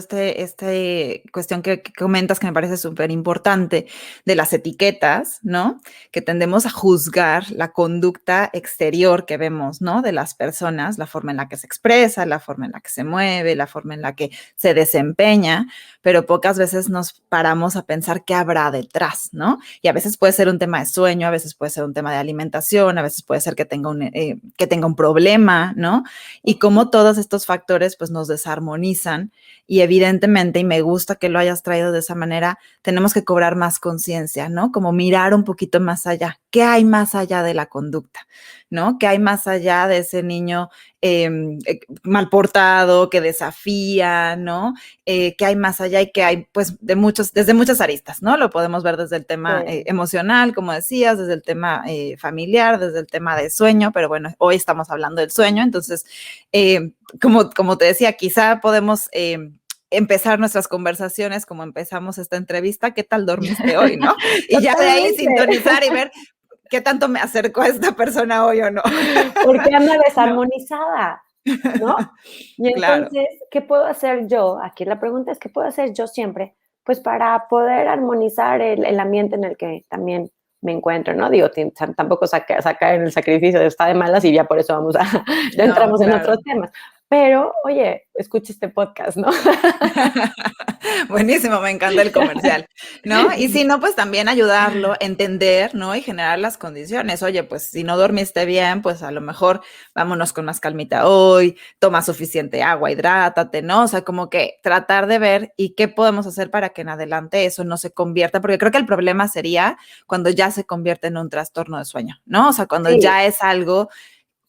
cuestión que comentas que me parece súper importante, de las etiquetas, ¿no? Que tendemos a juzgar la conducta exterior que vemos, ¿no? De las personas, la forma en la que se expresa, la forma en la que se mueve, la forma en la que se desempeña, pero pocas veces nos paramos a pensar qué habrá detrás, ¿no? Y a veces puede ser un tema de sueño, a veces puede ser un tema de alimentación, a veces puede ser que tenga un problema, ¿no? Y cómo todos estos factores pues nos desarmonizan y evidentemente, y me gusta que lo hayas traído de esa manera, tenemos que cobrar más conciencia, ¿no? Como mirar un poquito más allá. ¿Qué hay más allá de la conducta? ¿No? ¿Qué hay más allá de ese niño mal portado, que desafía, ¿no? ¿Qué hay más allá y qué hay pues desde muchas aristas, ¿no? Lo podemos ver desde el tema emocional, como decías, desde el tema familiar, desde el tema de sueño, pero bueno, hoy estamos hablando del sueño, entonces, como te decía, quizá podemos empezar nuestras conversaciones como empezamos esta entrevista, ¿qué tal dormiste hoy, no? Y ya de ahí sintonizar y ver qué tanto me acerco a esta persona hoy o no. Porque anda desarmonizada, ¿no? Y entonces, claro, ¿qué puedo hacer yo? Aquí la pregunta es, ¿qué puedo hacer yo siempre? Pues para poder armonizar el ambiente en el que también me encuentro, ¿no? Digo, tampoco sacar en el sacrificio de estar de malas y ya por eso vamos ya entramos en otros temas. Pero, oye, escucha este podcast, ¿no? Buenísimo, me encanta el comercial, ¿no? Y si no, pues también ayudarlo a entender, ¿no? Y generar las condiciones. Oye, pues si no dormiste bien, pues a lo mejor vámonos con más calmita hoy, toma suficiente agua, hidrátate, ¿no? O sea, como que tratar de ver y qué podemos hacer para que en adelante eso no se convierta, porque creo que el problema sería cuando ya se convierte en un trastorno de sueño, ¿no? O sea, cuando ya es algo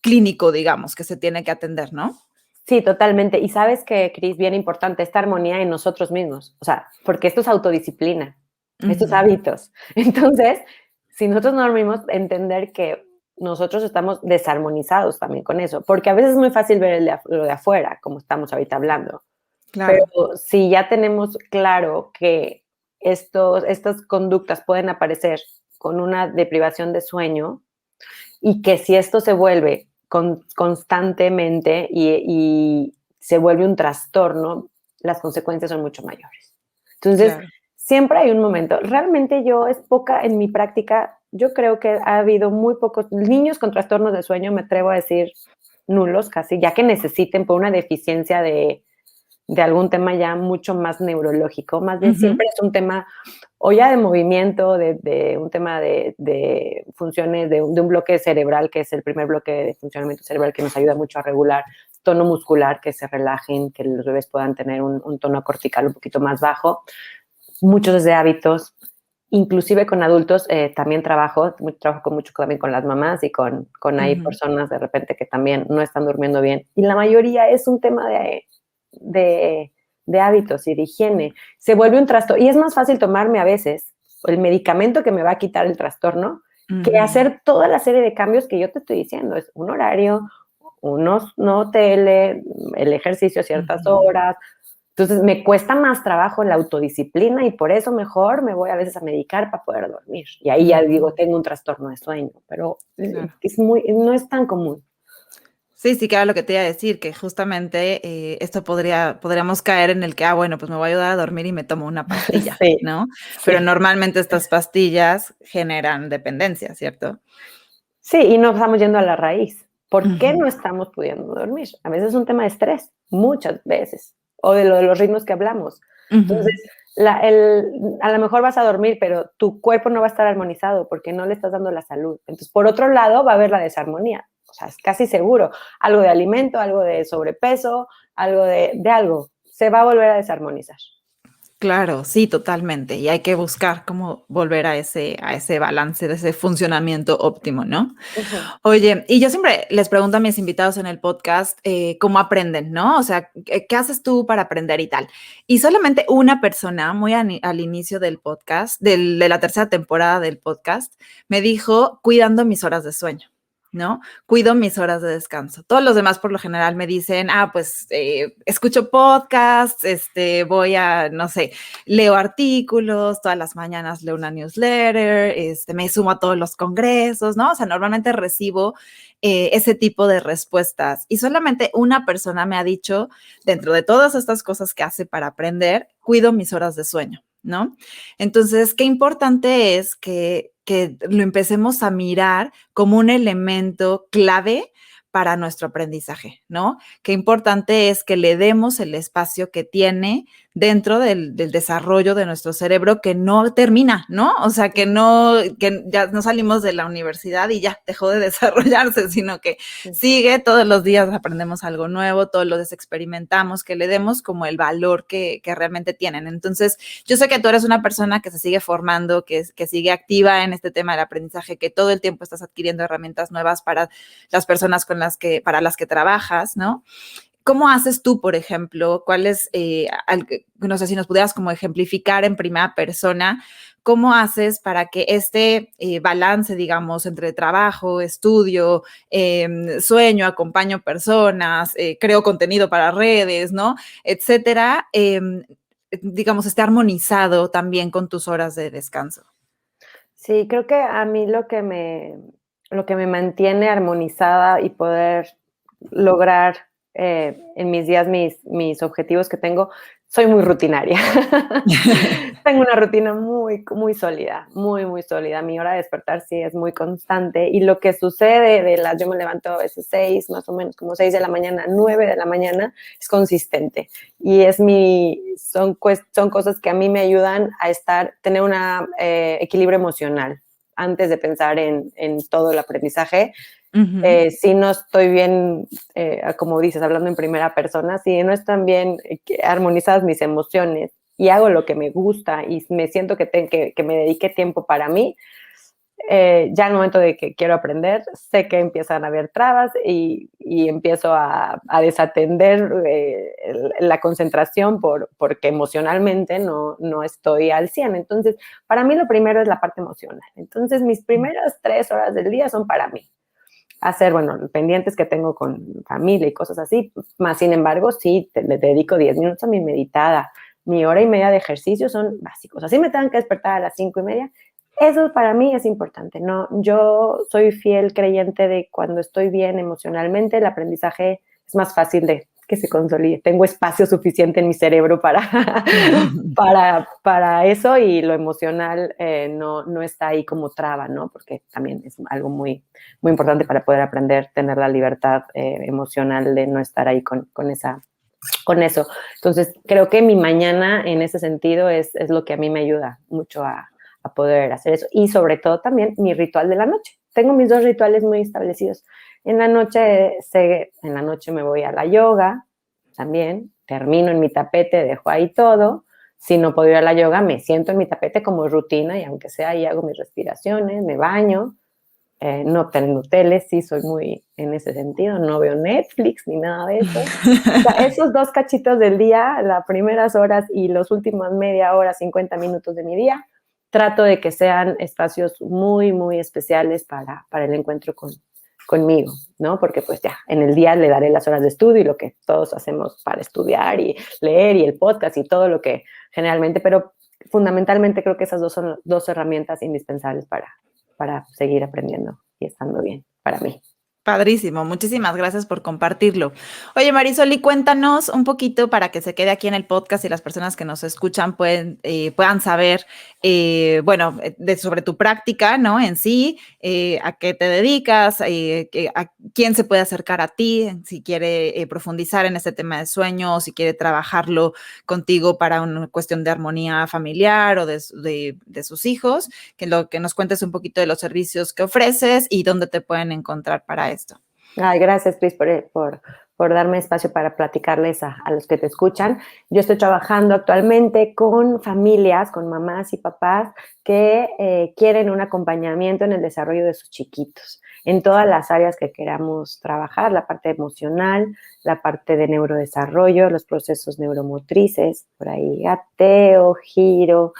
clínico, digamos, que se tiene que atender, ¿no? Sí, totalmente. Y sabes que, Cris, bien importante, esta armonía en nosotros mismos. O sea, porque esto es autodisciplina, estos hábitos. Entonces, si nosotros no dormimos, entender que nosotros estamos desarmonizados también con eso. Porque a veces es muy fácil ver lo de afuera, como estamos ahorita hablando. Pero Claro. si ya tenemos claro que estas conductas pueden aparecer con una deprivación de sueño y que si esto se vuelve constantemente y se vuelve un trastorno, las consecuencias son mucho mayores. Entonces, Claro. siempre hay un momento. Realmente es poca en mi práctica. Yo creo que ha habido muy pocos niños con trastornos de sueño, me atrevo a decir nulos casi, ya que necesiten por una deficiencia de algún tema ya mucho más neurológico. Más bien siempre es un tema o ya de movimiento, de un tema de funciones, de un bloque cerebral, que es el primer bloque de funcionamiento cerebral que nos ayuda mucho a regular tono muscular, que se relajen, que los bebés puedan tener un tono cortical un poquito más bajo. Muchos de hábitos, inclusive con adultos, también trabajo mucho también con las mamás y con hay personas de repente que también no están durmiendo bien. Y la mayoría es un tema de hábitos y de higiene. Se vuelve un trastorno. Y es más fácil tomarme a veces el medicamento que me va a quitar el trastorno que hacer toda la serie de cambios que yo te estoy diciendo. Es un horario, no tele, el ejercicio a ciertas horas. Entonces me cuesta más trabajo la autodisciplina y por eso mejor me voy a veces a medicar para poder dormir. Y ahí ya digo, tengo un trastorno de sueño, pero Claro. no es tan común. Sí, sí, claro, lo que te iba a decir, que justamente esto podríamos caer en el que, bueno, pues me voy a ayudar a dormir y me tomo una pastilla, Sí, ¿no? Pero sí. normalmente estas pastillas generan dependencia, ¿cierto? Sí, y no estamos yendo a la raíz. ¿Por qué no estamos pudiendo dormir? A veces es un tema de estrés, muchas veces, o de los ritmos que hablamos. Entonces, a lo mejor vas a dormir, pero tu cuerpo no va a estar armonizado porque no le estás dando la salud. Entonces, por otro lado, va a haber la desarmonía. O sea, es casi seguro. Algo de alimento, algo de sobrepeso, algo de algo. Se va a volver a desarmonizar. Claro, sí, totalmente. Y hay que buscar cómo volver a ese balance, de ese funcionamiento óptimo, ¿no? Uh-huh. Oye, y yo siempre les pregunto a mis invitados en el podcast cómo aprenden, ¿no? O sea, ¿qué haces tú para aprender y tal? Y solamente una persona, muy al inicio del podcast, de la tercera temporada del podcast, me dijo, cuidando mis horas de sueño. ¿No? Cuido mis horas de descanso. Todos los demás por lo general me dicen, pues escucho podcasts, voy a, no sé, leo artículos, todas las mañanas leo una newsletter, me sumo a todos los congresos, ¿no? O sea, normalmente recibo ese tipo de respuestas y solamente una persona me ha dicho, dentro de todas estas cosas que hace para aprender, cuido mis horas de sueño, ¿no? Entonces, qué importante es que lo empecemos a mirar como un elemento clave para nuestro aprendizaje, ¿no? Qué importante es que le demos el espacio que tiene dentro del desarrollo de nuestro cerebro que no termina, ¿no? O sea, que ya no salimos de la universidad y ya dejó de desarrollarse, sino que sigue, todos los días aprendemos algo nuevo, todos los días experimentamos, que le demos como el valor que realmente tienen. Entonces, yo sé que tú eres una persona que se sigue formando, que sigue activa en este tema del aprendizaje, que todo el tiempo estás adquiriendo herramientas nuevas para las personas para las que trabajas, ¿no? ¿Cómo haces tú, por ejemplo? ¿Cuáles, no sé si nos pudieras como ejemplificar en primera persona, cómo haces para que este balance, digamos, entre trabajo, estudio, sueño, acompaño personas, creo contenido para redes, ¿no? Etcétera, digamos, esté armonizado también con tus horas de descanso? Sí, creo que a mí lo que me mantiene armonizada y poder lograr en mis días mis objetivos que tengo, soy muy rutinaria. Tengo una rutina muy, muy sólida, muy, muy sólida. Mi hora de despertar sí es muy constante y lo que sucede yo me levanto a veces 6, más o menos, como 6 de la mañana, 9 de la mañana, es consistente y son cosas que a mí me ayudan a tener un equilibrio emocional antes de pensar en todo el aprendizaje. Si no estoy bien, como dices, hablando en primera persona, si no están bien armonizadas mis emociones y hago lo que me gusta y me siento que me dediqué tiempo para mí, ya al momento de que quiero aprender, sé que empiezan a haber trabas y empiezo a desatender la concentración porque emocionalmente no estoy al 100. Entonces, para mí lo primero es la parte emocional. Entonces, mis primeras 3 horas del día son para mí. Hacer, bueno, pendientes que tengo con familia y cosas así, más sin embargo, sí, le dedico 10 minutos a mi meditada. Mi hora y media de ejercicio son básicos. Así me tengan que despertar a las 5:30. Eso para mí es importante, ¿no? Yo soy fiel creyente de cuando estoy bien emocionalmente, el aprendizaje es más fácil de que se consolide. Tengo espacio suficiente en mi cerebro para eso, y lo emocional no está ahí como traba, ¿no? Porque también es algo muy, muy importante para poder aprender, tener la libertad emocional de no estar ahí con eso. Entonces, creo que mi mañana en ese sentido es lo que a mí me ayuda mucho a poder hacer eso. Y sobre todo también mi ritual de la noche. Tengo mis 2 rituales muy establecidos. En la noche me voy a la yoga también, termino en mi tapete, dejo ahí todo. Si no puedo ir a la yoga, me siento en mi tapete como rutina, y aunque sea ahí hago mis respiraciones, me baño. No tengo tele, sí soy muy en ese sentido, no veo Netflix ni nada de eso. O sea, esos 2 cachitos del día, las primeras horas y los últimos media hora, 50 minutos de mi día, trato de que sean espacios muy, muy especiales para el encuentro conmigo, ¿no? Porque pues ya, en el día le daré las horas de estudio y lo que todos hacemos para estudiar y leer y el podcast y todo lo que generalmente, pero fundamentalmente creo que esas 2 son 2 herramientas indispensables para seguir aprendiendo y estando bien para mí. Padrísimo, muchísimas gracias por compartirlo. Oye, Marisol, y cuéntanos un poquito para que se quede aquí en el podcast y las personas que nos escuchan puedan saber, bueno, sobre tu práctica, ¿no? En sí, a qué te dedicas, a quién se puede acercar a ti, si quiere profundizar en este tema de sueño, o si quiere trabajarlo contigo para una cuestión de armonía familiar o de sus hijos, que lo que nos cuentes un poquito de los servicios que ofreces y dónde te pueden encontrar para esto. Ay, gracias, Cris, por darme espacio para platicarles a los que te escuchan. Yo estoy trabajando actualmente con familias, con mamás y papás que quieren un acompañamiento en el desarrollo de sus chiquitos, en todas las áreas que queramos trabajar, la parte emocional, la parte de neurodesarrollo, los procesos neuromotrices, por ahí gateo, giro,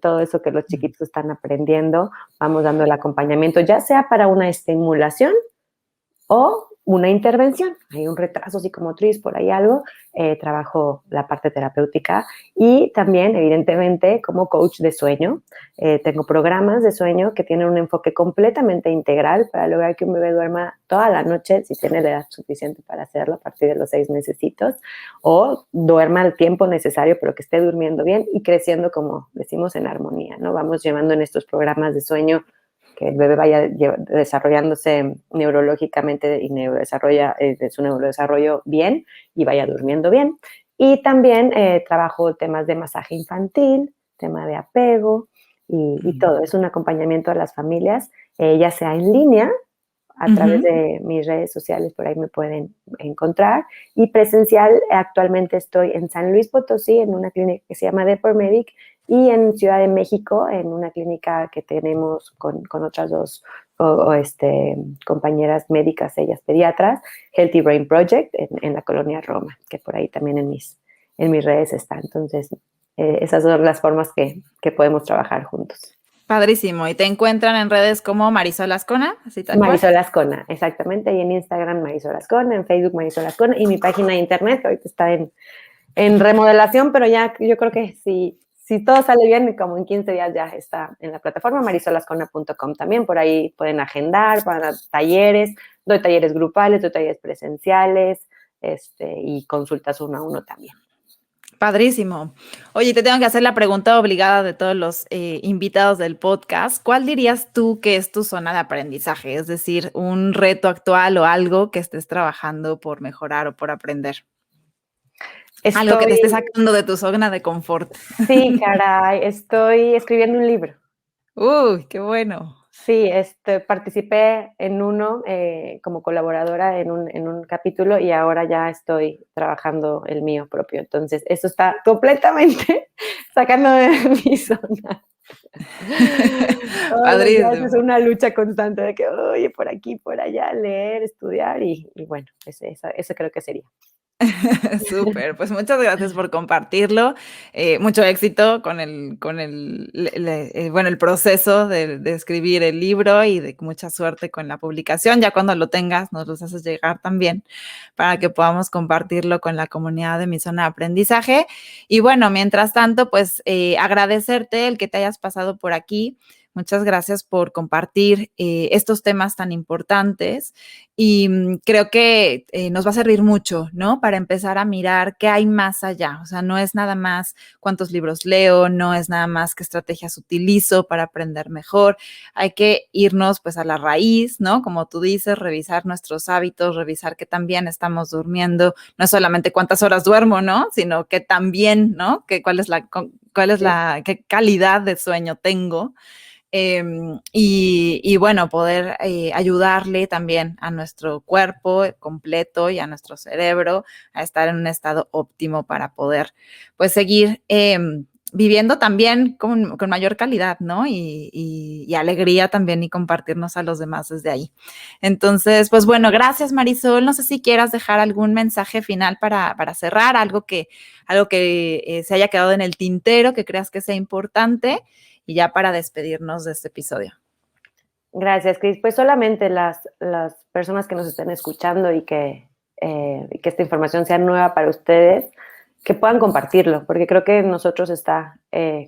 todo eso que los chiquitos están aprendiendo. Vamos dando el acompañamiento, ya sea para una estimulación o una intervención. Hay un retraso psicomotriz, por ahí algo, trabajo la parte terapéutica, y también, evidentemente, como coach de sueño. Tengo programas de sueño que tienen un enfoque completamente integral para lograr que un bebé duerma toda la noche, si tiene la edad suficiente para hacerlo, a partir de los 6 mesecitos, o duerma el tiempo necesario, pero que esté durmiendo bien y creciendo, como decimos, en armonía, ¿no? Vamos llevando en estos programas de sueño que el bebé vaya desarrollándose neurológicamente y su neurodesarrollo bien, y vaya durmiendo bien. Y también trabajo temas de masaje infantil, tema de apego y todo. Es un acompañamiento a las familias, ya sea en línea, a través de mis redes sociales, por ahí me pueden encontrar, y presencial. Actualmente estoy en San Luis Potosí, en una clínica que se llama Depormedic, y en Ciudad de México, en una clínica que tenemos con otras 2 compañeras médicas, ellas pediatras, Healthy Brain Project, en la colonia Roma, que por ahí también en mis redes está. Entonces, esas son las formas que podemos trabajar juntos. Padrísimo. Y te encuentran en redes como Marisol Ascona, así tal cual. Marisol Ascona, exactamente. Y en Instagram Marisol Ascona, en Facebook Marisol Ascona, y mi página de internet, que ahorita está en remodelación, pero ya yo creo que si todo sale bien, como en 15 días ya está en la plataforma, marisolascona.com también. Por ahí pueden agendar para talleres, doy talleres grupales, doy talleres presenciales, y consultas 1 a 1 también. Padrísimo. Oye, te tengo que hacer la pregunta obligada de todos los invitados del podcast. ¿Cuál dirías tú que es tu zona de aprendizaje? Es decir, un reto actual o algo que estés trabajando por mejorar o por aprender. Algo que te esté sacando de tu zona de confort. Sí, caray, estoy escribiendo un libro. Uy, qué bueno. Sí, participé en uno como colaboradora en un capítulo, y ahora ya estoy trabajando el mío propio. Entonces, eso está completamente sacando de mi zona. Todos los días es Padrísimo. una lucha constante de que, oye, por aquí, por allá, leer, estudiar y bueno, eso creo que sería. Súper, pues muchas gracias por compartirlo. Mucho éxito con bueno, el proceso de escribir el libro y de mucha suerte con la publicación. Ya cuando lo tengas, nos los haces llegar también para que podamos compartirlo con la comunidad de mi zona de aprendizaje. Y bueno, mientras tanto, pues agradecerte el que te hayas pasado por aquí. Muchas gracias por compartir estos temas tan importantes y creo que nos va a servir mucho, ¿no? Para empezar a mirar qué hay más allá. O sea, no es nada más cuántos libros leo, no es nada más qué estrategias utilizo para aprender mejor. Hay que irnos pues a la raíz, ¿no? Como tú dices, revisar nuestros hábitos, revisar que también estamos durmiendo, no es solamente cuántas horas duermo, ¿no? Sino que también, ¿no? Que cuál es qué calidad de sueño tengo. Y bueno, poder ayudarle también a nuestro cuerpo completo y a nuestro cerebro a estar en un estado óptimo para poder pues seguir viviendo también con mayor calidad, ¿no? Y alegría también y compartirnos a los demás desde ahí. Entonces, pues bueno, gracias Marisol. No sé si quieras dejar algún mensaje final para cerrar, algo que se haya quedado en el tintero, que creas que sea importante y ya para despedirnos de este episodio. Gracias, Cris. Pues solamente las personas que nos estén escuchando y que esta información sea nueva para ustedes, que puedan compartirlo, porque creo que nosotros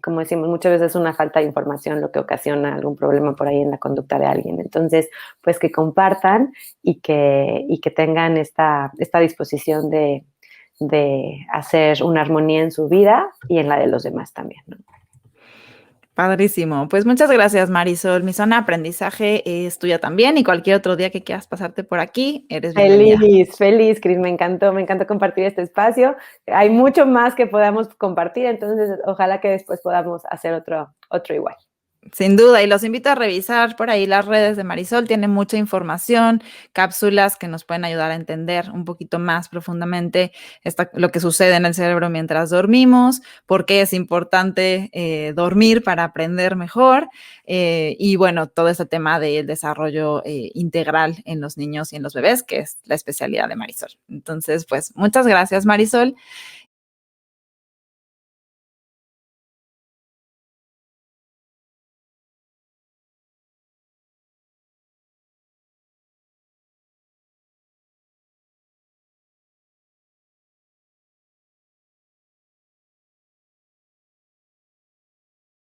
como decimos, muchas veces es una falta de información lo que ocasiona algún problema por ahí en la conducta de alguien. Entonces, pues que compartan y que tengan esta disposición de hacer una armonía en su vida y en la de los demás también, ¿no? Padrísimo. Pues muchas gracias, Marisol. Mi zona de aprendizaje es tuya también y cualquier otro día que quieras pasarte por aquí, eres bienvenida. Feliz, Cris, me encantó compartir este espacio. Hay mucho más que podamos compartir, entonces ojalá que después podamos hacer otro igual. Sin duda, y los invito a revisar por ahí las redes de Marisol, tiene mucha información, cápsulas que nos pueden ayudar a entender un poquito más profundamente lo que sucede en el cerebro mientras dormimos, por qué es importante dormir para aprender mejor, y bueno, todo este tema del desarrollo integral en los niños y en los bebés, que es la especialidad de Marisol. Entonces, pues muchas gracias, Marisol.